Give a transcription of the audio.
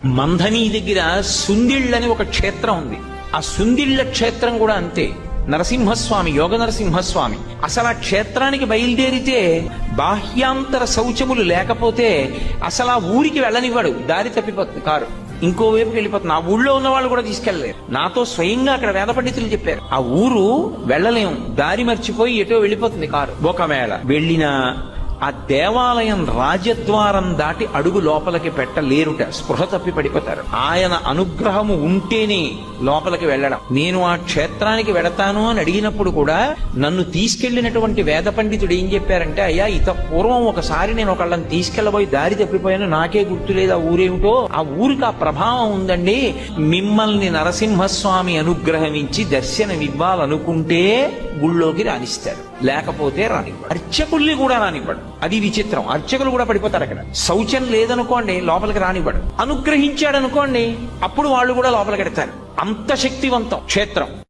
మంధని దగ్గర సుందిళ్ళని ఒక క్షేత్రం ఉంది. ఆ సుందిళ్ళ క్షేత్రం కూడా అంతే. నరసింహస్వామి, యోగ నరసింహస్వామి. అసలు ఆ క్షేత్రానికి బయలుదేరితే బాహ్యాంతర శౌచములు లేకపోతే అసలు ఆ ఊరికి వెళ్ళనివ్వడు. దారి తప్పిపోతుంది కారు, ఇంకోవైపుకి వెళ్ళిపోతుంది. ఆ ఊళ్ళో ఉన్న వాళ్ళు కూడా తీసుకెళ్లలేరు. నాతో స్వయంగా అక్కడ వేద పండితులు చెప్పారు, ఆ ఊరు వెళ్ళలేం, దారి మర్చిపోయి ఎటో వెళ్ళిపోతుంది కారు. ఒకవేళ వెళ్ళినా ఆ దేవాలయం రాజద్వారం దాటి అడుగు లోపలికి పెట్టలేరుట, స్పృహ తప్పి పడిపోతారు. ఆయన అనుగ్రహము ఉంటేనే లోపలికి వెళ్ళడం. నేను ఆ క్షేత్రానికి వెడతాను అని అడిగినప్పుడు కూడా నన్ను తీసుకెళ్లినటువంటి వేద పండితుడు ఏం చెప్పారంటే, అయ్యా ఇత పూర్వం ఒకసారి నేను ఒకళ్ళని తీసుకెళ్లబోయి దారి తప్పిపోయాను, నాకే గుర్తులేదు ఆ ఊరేమిటో. ఆ ఊరికి ఆ ప్రభావం ఉందండి. మిమ్మల్ని నరసింహస్వామి అనుగ్రహమించి దర్శనమివ్వాలనుకుంటే గుళ్ళోకి రాణిస్తాడు, లేకపోతే రానివ్వడు. అర్చకుల్ని కూడా రానివ్వడు. అది విచిత్రం. అర్చకులు కూడా పడిపోతారు అక్కడ. శౌచం లేదనుకోండి లోపలికి రానివ్వడు. అనుగ్రహించాడు అనుకోండి అప్పుడు వాళ్ళు కూడా లోపలికి వెడతారు. అంత శక్తివంతం క్షేత్రం.